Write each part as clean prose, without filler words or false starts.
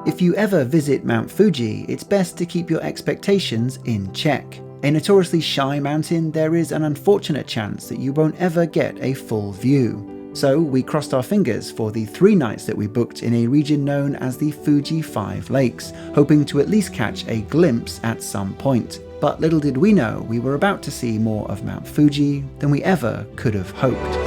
If you ever visit Mount Fuji, it's best to keep your expectations in check. A notoriously shy mountain, there is an unfortunate chance that you won't ever get a full view. So we crossed our fingers for the 3 nights that we booked in a region known as the Fuji 5 Lakes, hoping to at least catch a glimpse at some point. But little did we know we were about to see more of Mount Fuji than we ever could have hoped.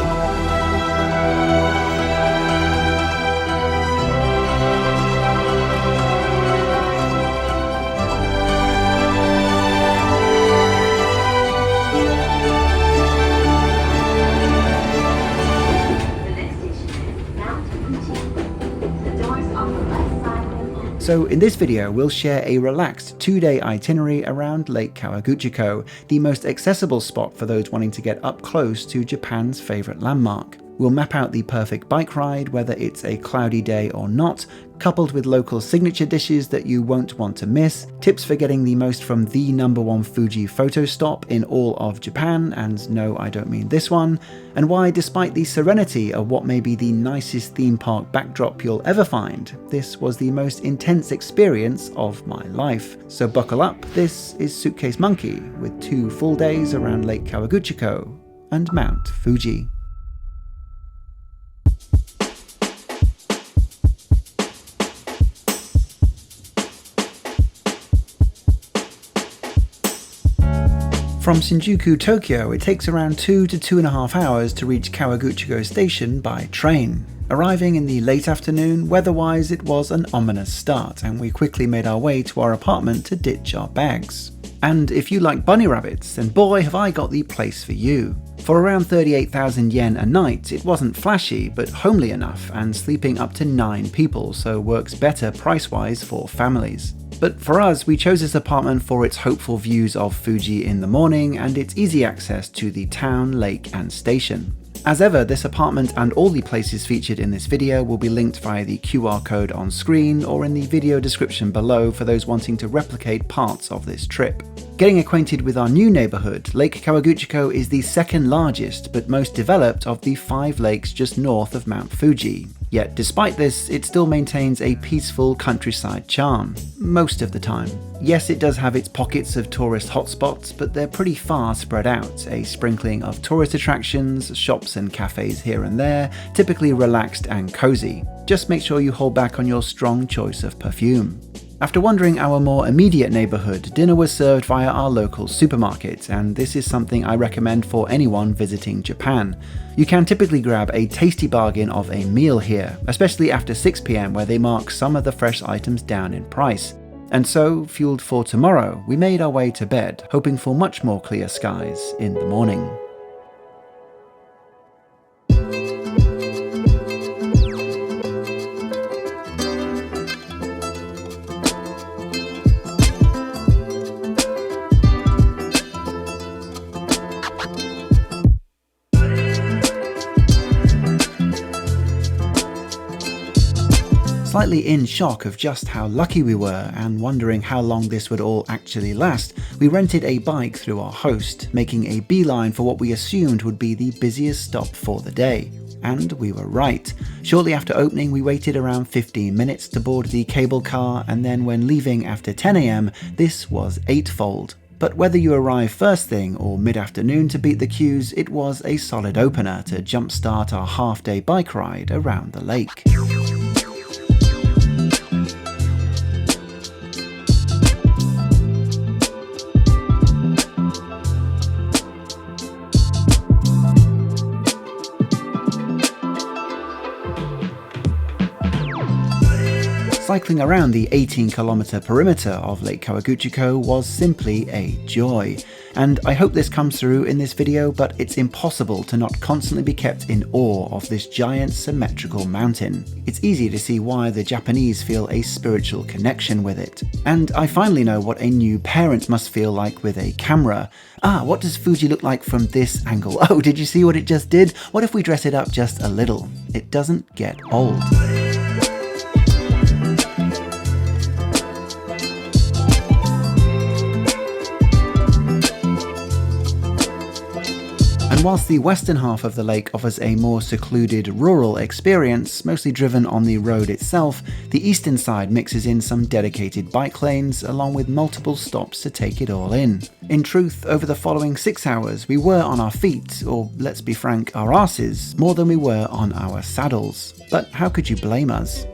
So in this video, we'll share a relaxed 2-day itinerary around Lake Kawaguchiko, the most accessible spot for those wanting to get up close to Japan's favourite landmark. We'll map out the perfect bike ride, whether it's a cloudy day or not, coupled with local signature dishes that you won't want to miss, tips for getting the most from the #1 Fuji photo stop in all of Japan, and no, I don't mean this one, and why, despite the serenity of what may be the nicest theme park backdrop you'll ever find, this was the most intense experience of my life. So buckle up, this is Suitcase Monkey, with 2 full days around Lake Kawaguchiko and Mount Fuji. From Shinjuku, Tokyo, it takes around 2 to 2.5 hours to reach Kawaguchiko Station by train. Arriving in the late afternoon, weather-wise it was an ominous start, and we quickly made our way to our apartment to ditch our bags. And if you like bunny rabbits, then boy have I got the place for you. For around 38,000 yen a night, it wasn't flashy, but homely enough, and sleeping up to 9 people, so works better price-wise for families. But for us, we chose this apartment for its hopeful views of Fuji in the morning and its easy access to the town, lake and station. As ever, this apartment and all the places featured in this video will be linked via the QR code on screen or in the video description below for those wanting to replicate parts of this trip. Getting acquainted with our new neighbourhood, Lake Kawaguchiko is the second largest but most developed of the 5 lakes just north of Mount Fuji. Yet despite this, it still maintains a peaceful countryside charm, most of the time. Yes, it does have its pockets of tourist hotspots, but they're pretty far spread out, a sprinkling of tourist attractions, shops and cafes here and there, typically relaxed and cozy. Just make sure you hold back on your strong choice of perfume. After wandering our more immediate neighbourhood, dinner was served via our local supermarket, and this is something I recommend for anyone visiting Japan. You can typically grab a tasty bargain of a meal here, especially after 6 PM where they mark some of the fresh items down in price. And so, fueled for tomorrow, we made our way to bed, hoping for much more clear skies in the morning. Slightly in shock of just how lucky we were and wondering how long this would all actually last, we rented a bike through our host, making a beeline for what we assumed would be the busiest stop for the day. And we were right. Shortly after opening, we waited around 15 minutes to board the cable car, and then when leaving after 10 AM, this was 8-fold. But whether you arrive first thing or mid-afternoon to beat the queues, it was a solid opener to jumpstart our half-day bike ride around the lake. Cycling around the 18-kilometer perimeter of Lake Kawaguchiko was simply a joy. And I hope this comes through in this video, but it's impossible to not constantly be kept in awe of this giant symmetrical mountain. It's easy to see why the Japanese feel a spiritual connection with it. And I finally know what a new parent must feel like with a camera. What does Fuji look like from this angle? Oh, did you see what it just did? What if we dress it up just a little? It doesn't get old. And whilst the western half of the lake offers a more secluded rural experience, mostly driven on the road itself, the eastern side mixes in some dedicated bike lanes along with multiple stops to take it all in. In truth, over the following 6 hours we were on our feet, or let's be frank, our arses, more than we were on our saddles. But how could you blame us?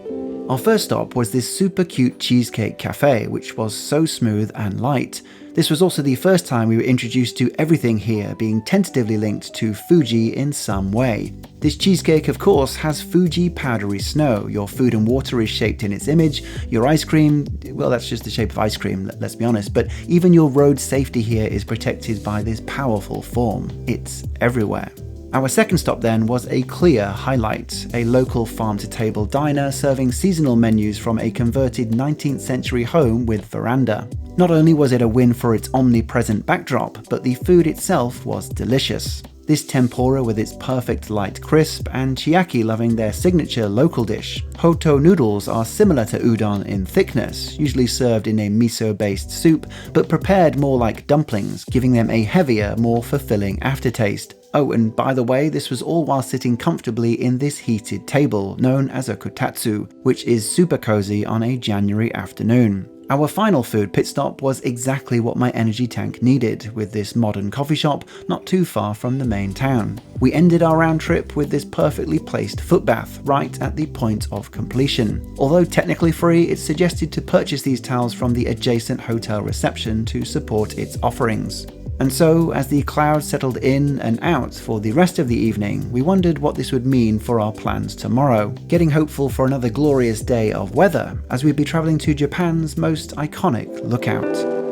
Our first stop was this super cute cheesecake cafe, which was so smooth and light. This was also the first time we were introduced to everything here being tentatively linked to Fuji in some way. This cheesecake, of course, has Fuji powdery snow. Your food and water is shaped in its image. Your ice cream, well, that's just the shape of ice cream, let's be honest. But even your road safety here is protected by this powerful form. It's everywhere. Our second stop then was a clear highlight, a local farm-to-table diner serving seasonal menus from a converted 19th century home with veranda. Not only was it a win for its omnipresent backdrop, but the food itself was delicious. This tempura with its perfect light crisp, and Chiaki loving their signature local dish. Hoto noodles are similar to udon in thickness, usually served in a miso-based soup, but prepared more like dumplings, giving them a heavier, more fulfilling aftertaste. Oh, and by the way, this was all while sitting comfortably in this heated table, known as a kotatsu, which is super cozy on a January afternoon. Our final food pit stop was exactly what my energy tank needed, with this modern coffee shop not too far from the main town. We ended our round trip with this perfectly placed footbath right at the point of completion. Although technically free, it's suggested to purchase these towels from the adjacent hotel reception to support its offerings. And so, as the clouds settled in and out for the rest of the evening, we wondered what this would mean for our plans tomorrow, getting hopeful for another glorious day of weather, as we'd be travelling to Japan's most iconic lookout.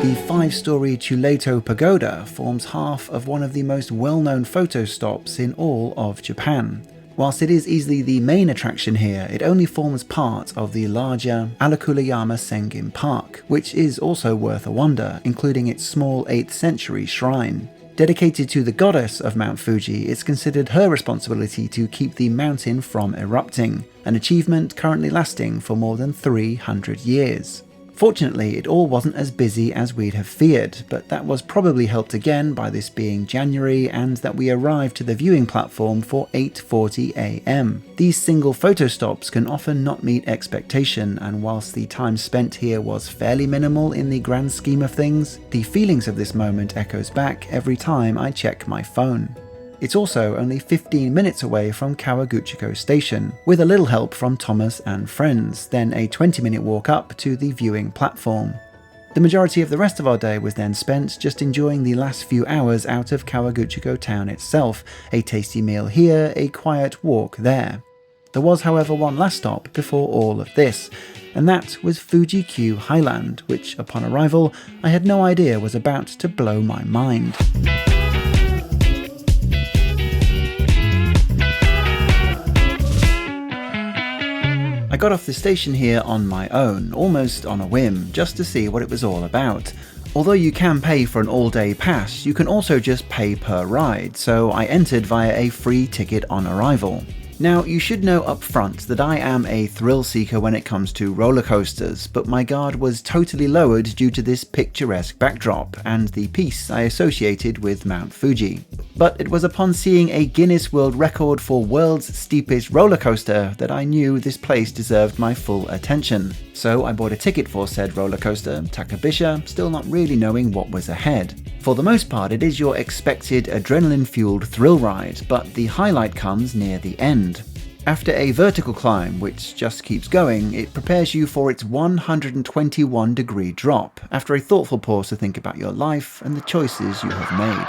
The 5-story Chuleito Pagoda forms half of one of the most well-known photo stops in all of Japan. Whilst it is easily the main attraction here, it only forms part of the larger Alakurayama Sengin Park, which is also worth a wander, including its small 8th century shrine. Dedicated to the goddess of Mount Fuji, it's considered her responsibility to keep the mountain from erupting, an achievement currently lasting for more than 300 years. Fortunately, it all wasn't as busy as we'd have feared, but that was probably helped again by this being January and that we arrived to the viewing platform for 8:40 AM. These single photo stops can often not meet expectation, and whilst the time spent here was fairly minimal in the grand scheme of things, the feelings of this moment echoes back every time I check my phone. It's also only 15 minutes away from Kawaguchiko Station, with a little help from Thomas and friends, then a 20-minute walk up to the viewing platform. The majority of the rest of our day was then spent just enjoying the last few hours out of Kawaguchiko town itself, a tasty meal here, a quiet walk there. There was, however, one last stop before all of this, and that was Fuji-Q Highland, which, upon arrival, I had no idea was about to blow my mind. I got off the station here on my own, almost on a whim, just to see what it was all about. Although you can pay for an all-day pass, you can also just pay per ride, so I entered via a free ticket on arrival. Now, you should know up front that I am a thrill seeker when it comes to roller coasters, but my guard was totally lowered due to this picturesque backdrop and the peace I associated with Mount Fuji. But it was upon seeing a Guinness World Record for world's steepest roller coaster that I knew this place deserved my full attention. So I bought a ticket for said roller coaster, Takabisha, still not really knowing what was ahead. For the most part, it is your expected adrenaline-fueled thrill ride, but the highlight comes near the end. After a vertical climb, which just keeps going, it prepares you for its 121-degree drop, after a thoughtful pause to think about your life and the choices you have made.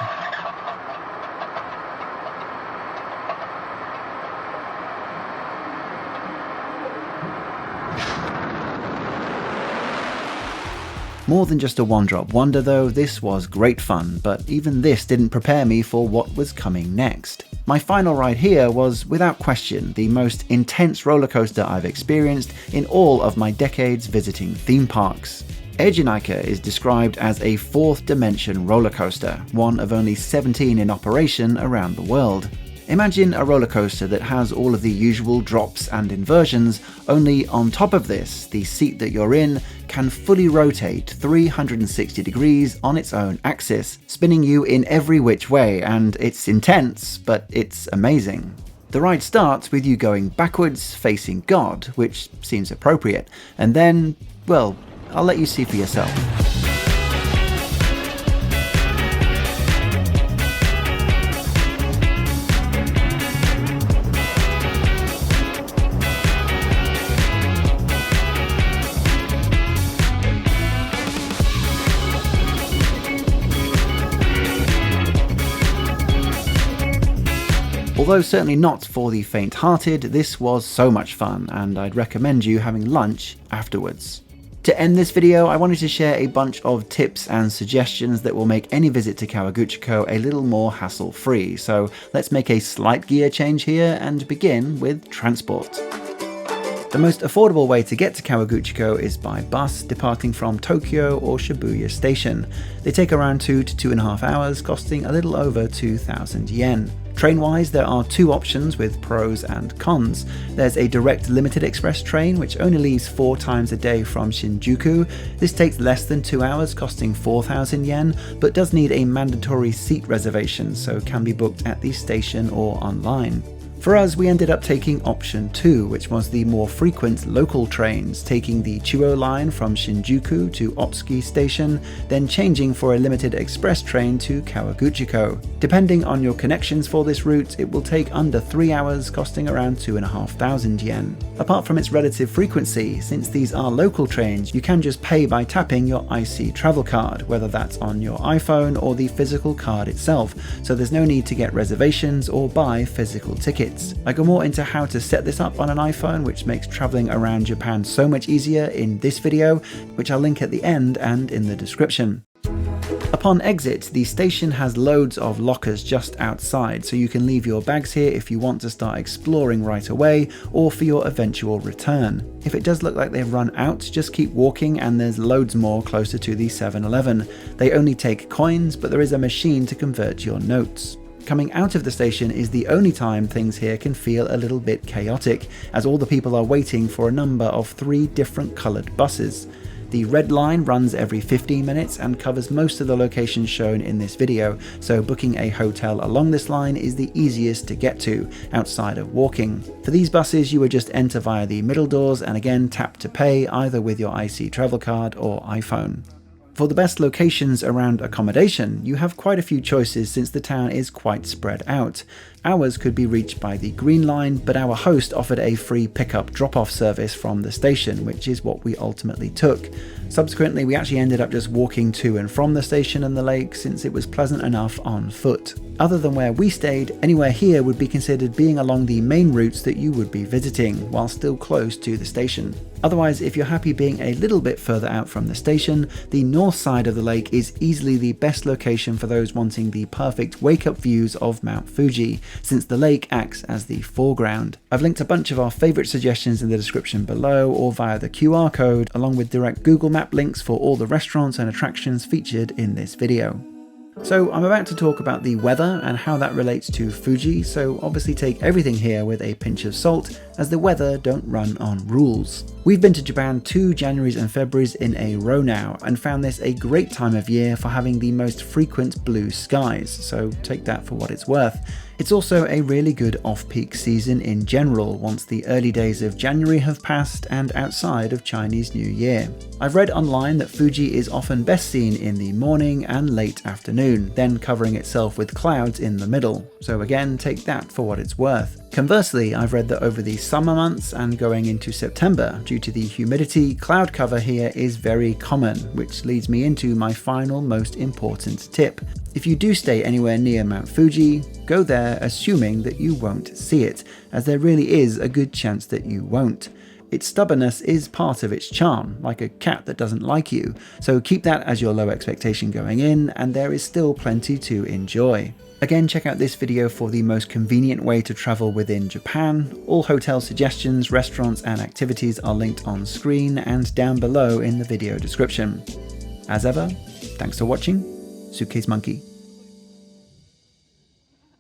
More than just a one-drop wonder though, this was great fun, but even this didn't prepare me for what was coming next. My final ride here was, without question, the most intense roller coaster I've experienced in all of my decades visiting theme parks. Eijunaica is described as a fourth dimension roller coaster, one of only 17 in operation around the world. Imagine a roller coaster that has all of the usual drops and inversions, only on top of this, the seat that you're in can fully rotate 360 degrees on its own axis, spinning you in every which way, and it's intense, but it's amazing. The ride starts with you going backwards, facing God, which seems appropriate, and then, well, I'll let you see for yourself. Although certainly not for the faint-hearted, this was so much fun, and I'd recommend you having lunch afterwards. To end this video, I wanted to share a bunch of tips and suggestions that will make any visit to Kawaguchiko a little more hassle-free, so let's make a slight gear change here and begin with transport. The most affordable way to get to Kawaguchiko is by bus departing from Tokyo or Shibuya Station. They take around 2 to 2.5 hours, costing a little over 2,000 yen. Train-wise, there are two options with pros and cons. There's a direct limited express train which only leaves 4 times a day from Shinjuku. This takes less than 2 hours, costing 4,000 yen, but does need a mandatory seat reservation, so can be booked at the station or online. For us, we ended up taking option 2, which was the more frequent local trains, taking the Chuo line from Shinjuku to Otsuki Station, then changing for a limited express train to Kawaguchiko. Depending on your connections for this route, it will take under 3 hours, costing around 2,500 yen. Apart from its relative frequency, since these are local trains, you can just pay by tapping your IC travel card, whether that's on your iPhone or the physical card itself, so there's no need to get reservations or buy physical tickets. I go more into how to set this up on an iPhone, which makes traveling around Japan so much easier in this video, which I'll link at the end and in the description. Upon exit, the station has loads of lockers just outside, so you can leave your bags here if you want to start exploring right away or for your eventual return. If it does look like they've run out, just keep walking and there's loads more closer to the 7-Eleven. They only take coins, but there is a machine to convert your notes. Coming out of the station is the only time things here can feel a little bit chaotic, as all the people are waiting for a number of 3 different coloured buses. The red line runs every 15 minutes and covers most of the locations shown in this video, so booking a hotel along this line is the easiest to get to, outside of walking. For these buses, you would just enter via the middle doors and again tap to pay either with your IC travel card or iPhone. For the best locations around accommodation, you have quite a few choices since the town is quite spread out. Ours could be reached by the Green Line, but our host offered a free pick-up drop-off service from the station, which is what we ultimately took. Subsequently, we actually ended up just walking to and from the station and the lake since it was pleasant enough on foot. Other than where we stayed, anywhere here would be considered being along the main routes that you would be visiting, while still close to the station. Otherwise, if you're happy being a little bit further out from the station, the north side of the lake is easily the best location for those wanting the perfect wake-up views of Mount Fuji, since the lake acts as the foreground. I've linked a bunch of our favourite suggestions in the description below or via the QR code, along with direct Google Map links for all the restaurants and attractions featured in this video. So I'm about to talk about the weather and how that relates to Fuji, so obviously take everything here with a pinch of salt, as the weather don't run on rules. We've been to Japan 2 Januaries and Februaries in a row now, and found this a great time of year for having the most frequent blue skies, so take that for what it's worth. It's also a really good off-peak season in general once the early days of January have passed and outside of Chinese New Year. I've read online that Fuji is often best seen in the morning and late afternoon, then covering itself with clouds in the middle, so again take that for what it's worth. Conversely, I've read that over the summer months and going into September, due to the humidity, cloud cover here is very common, which leads me into my final most important tip. If you do stay anywhere near Mount Fuji, go there assuming that you won't see it, as there really is a good chance that you won't. Its stubbornness is part of its charm, like a cat that doesn't like you, so keep that as your low expectation going in, and there is still plenty to enjoy. Again, check out this video for the most convenient way to travel within Japan. All hotel suggestions, restaurants and activities are linked on screen and down below in the video description. As ever, thanks for watching. Suitcase Monkey.